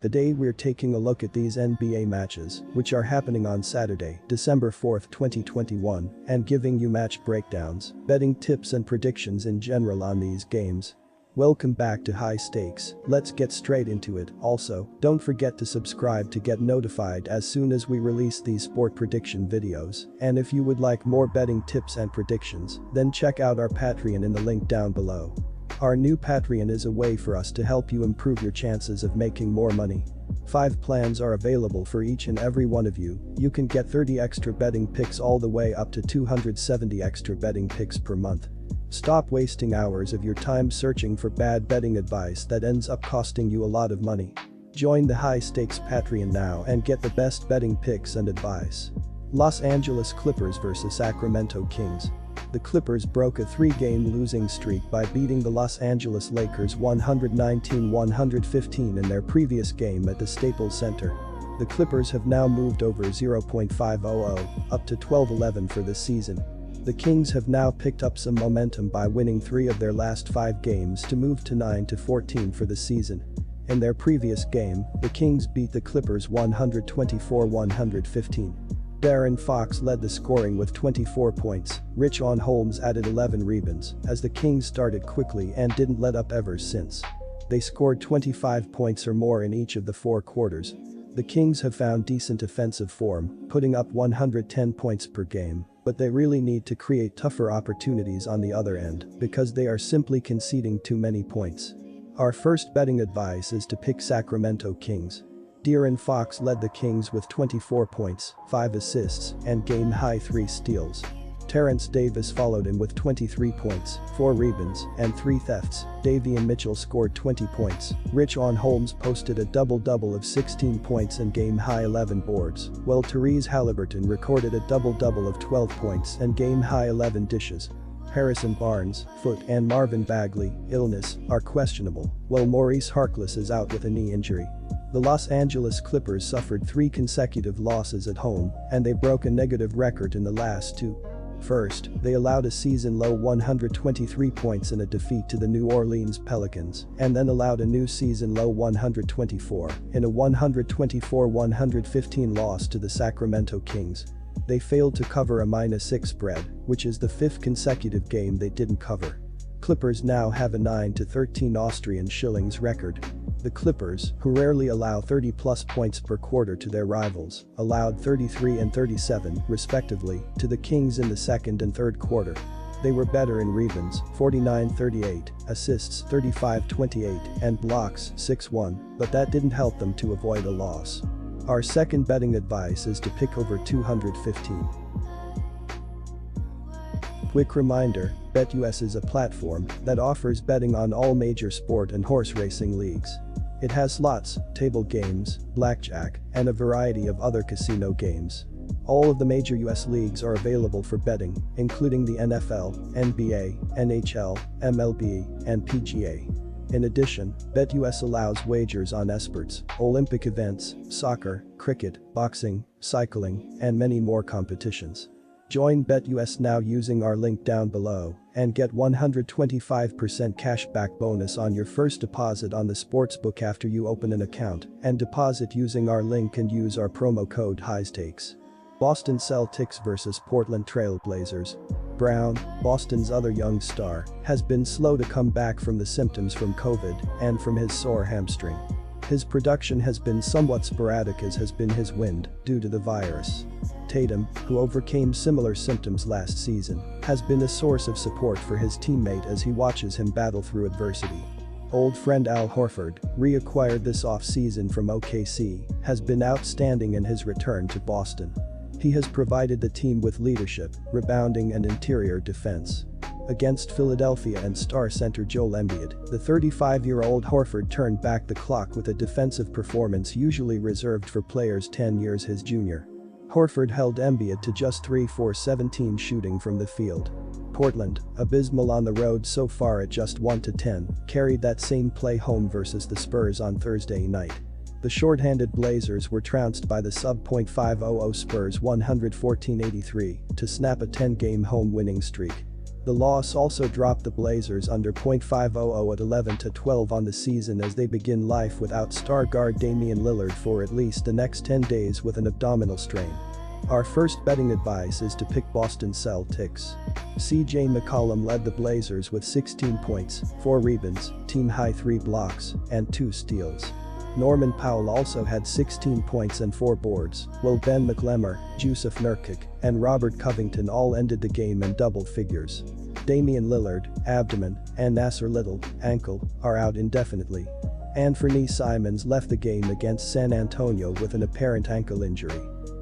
Today we're taking a look at these NBA matches, which are happening on Saturday, December 4, 2021, and giving you match breakdowns, betting tips and predictions in general on these games. Welcome back to High Stakes, let's get straight into it. Also, don't forget to subscribe to get notified as soon as we release these sport prediction videos, and if you would like more betting tips and predictions, then check out our Patreon in the link down below. Our new Patreon is a way for us to help you improve your chances of making more money. 5 plans are available for each and every one of you. You can get 30 extra betting picks all the way up to 270 extra betting picks per month. Stop wasting hours of your time searching for bad betting advice that ends up costing you a lot of money. Join the High Stakes Patreon now and get the best betting picks and advice. Los Angeles Clippers vs Sacramento Kings. The Clippers broke a 3-game losing streak by beating the Los Angeles Lakers 119-115 in their previous game at the Staples Center. The Clippers have now moved over 0.500, up to 12-11 for this season. The Kings have now picked up some momentum by winning 3 of their last 5 games to move to 9-14 for the season. In their previous game, the Kings beat the Clippers 124-115. De'Aaron Fox led the scoring with 24 points, Richaun Holmes added 11 rebounds, as the Kings started quickly and didn't let up ever since. They scored 25 points or more in each of the 4 quarters. The Kings have found decent offensive form, putting up 110 points per game, but they really need to create tougher opportunities on the other end because they are simply conceding too many points. Our first betting advice is to pick Sacramento Kings. De'Aaron Fox led the Kings with 24 points, 5 assists, and game-high 3 steals. Terrence Davis followed him with 23 points, 4 rebounds, and 3 thefts. Davion Mitchell scored 20 points. Richaun Holmes posted a double-double of 16 points and game-high 11 boards, while Tyrese Haliburton recorded a double-double of 12 points and game-high 11 dishes. Harrison Barnes, foot, and Marvin Bagley, illness, are questionable, while Maurice Harkless is out with a knee injury. The Los Angeles Clippers suffered 3 consecutive losses at home, and they broke a negative record in the last 2. First, they allowed a season-low 123 points in a defeat to the New Orleans Pelicans, and then allowed a new season-low 124 in a 124-115 loss to the Sacramento Kings. They failed to cover a -6 spread, which is the 5th consecutive game they didn't cover. Clippers now have a 9-13 Austrian shillings record. The Clippers, who rarely allow 30-plus points per quarter to their rivals, allowed 33 and 37, respectively, to the Kings in the second and third quarter. They were better in rebounds, 49-38, assists 35-28, and blocks 6-1, but that didn't help them to avoid a loss. Our second betting advice is to pick over 215. Quick reminder, BetUS is a platform that offers betting on all major sport and horse racing leagues. It has slots, table games, blackjack, and a variety of other casino games. All of the major US leagues are available for betting, including the NFL, NBA, NHL, MLB, and PGA. In addition, BetUS allows wagers on esports, Olympic events, soccer, cricket, boxing, cycling, and many more competitions. Join BetUS now using our link down below and get 125% cashback bonus on your first deposit on the sportsbook after you open an account and deposit using our link and use our promo code HIGHSTAKES. Boston Celtics vs Portland Trail Blazers. Brown, Boston's other young star, has been slow to come back from the symptoms from COVID and from his sore hamstring. His production has been somewhat sporadic, as has been his wind, due to the virus. Tatum, who overcame similar symptoms last season, has been a source of support for his teammate as he watches him battle through adversity. Old friend Al Horford, reacquired this offseason from OKC, has been outstanding in his return to Boston. He has provided the team with leadership, rebounding, and interior defense. Against Philadelphia and star center Joel Embiid, the 35-year-old Horford turned back the clock with a defensive performance usually reserved for players 10 years his junior. Horford held Embiid to just 3 for 17 shooting from the field. Portland, abysmal on the road so far at just 1-10, carried that same play home versus the Spurs on Thursday night. The short-handed Blazers were trounced by the sub.500 Spurs 114-83 to snap a 10-game home winning streak. The loss also dropped the Blazers under .500 at 11-12 on the season as they begin life without star guard Damian Lillard for at least the next 10 days with an abdominal strain. Our first betting advice is to pick Boston Celtics. CJ McCollum led the Blazers with 16 points, 4 rebounds, team-high 3 blocks, and 2 steals. Norman Powell also had 16 points and 4 boards, while Ben McLemore, Jusuf Nurkic, and Robert Covington all ended the game in double figures. Damian Lillard, abdomen, and Nasser Little, ankle, are out indefinitely. Anthony Simons left the game against San Antonio with an apparent ankle injury.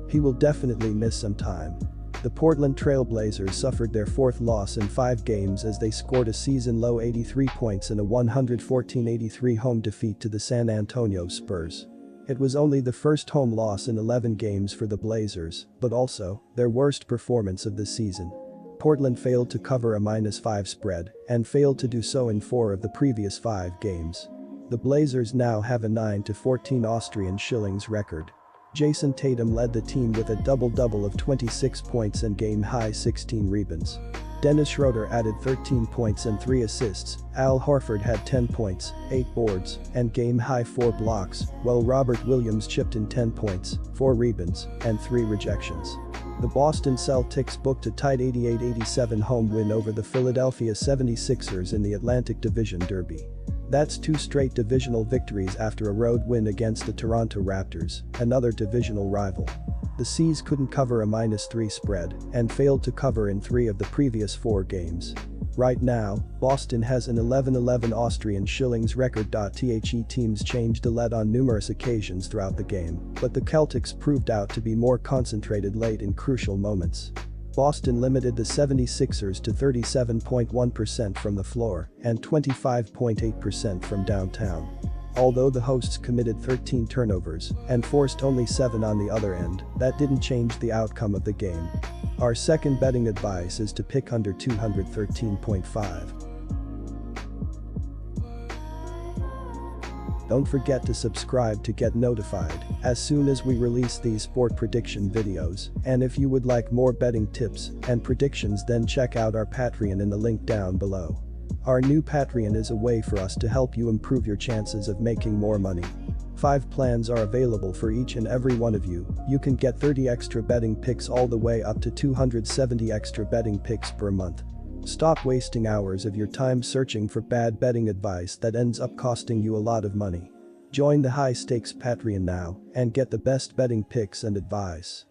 He will definitely miss some time. The Portland Trail Blazers suffered their 4th loss in 5 games as they scored a season-low 83 points in a 114-83 home defeat to the San Antonio Spurs. It was only the first home loss in 11 games for the Blazers, but also their worst performance of the season. Portland failed to cover a -5 spread and failed to do so in 4 of the previous 5 games. The Blazers now have a 9-14 Austrian shillings record. Jason Tatum led the team with a double-double of 26 points and game-high 16 rebounds. Dennis Schroeder added 13 points and 3 assists, Al Horford had 10 points, 8 boards, and game-high 4 blocks, while Robert Williams chipped in 10 points, 4 rebounds, and 3 rejections. The Boston Celtics booked a tight 88-87 home win over the Philadelphia 76ers in the Atlantic Division Derby. That's 2 straight divisional victories after a road win against the Toronto Raptors, another divisional rival. The C's couldn't cover a -3 spread and failed to cover in 3 of the previous 4 games. Right now, Boston has an 11-11 Austrian shillings record. The teams changed the lead on numerous occasions throughout the game, but the Celtics proved out to be more concentrated late in crucial moments. Boston limited the 76ers to 37.1% from the floor and 25.8% from downtown. Although the hosts committed 13 turnovers and forced only 7 on the other end, that didn't change the outcome of the game. Our second betting advice is to pick under 213.5. Don't forget to subscribe to get notified as soon as we release these sport prediction videos, and if you would like more betting tips and predictions, then check out our Patreon in the link down below. Our new Patreon is a way for us to help you improve your chances of making more money. 5 plans are available for each and every one of you. You can get 30 extra betting picks all the way up to 270 extra betting picks per month. Stop wasting hours of your time searching for bad betting advice that ends up costing you a lot of money. Join the high-stakes Patreon now and get the best betting picks and advice.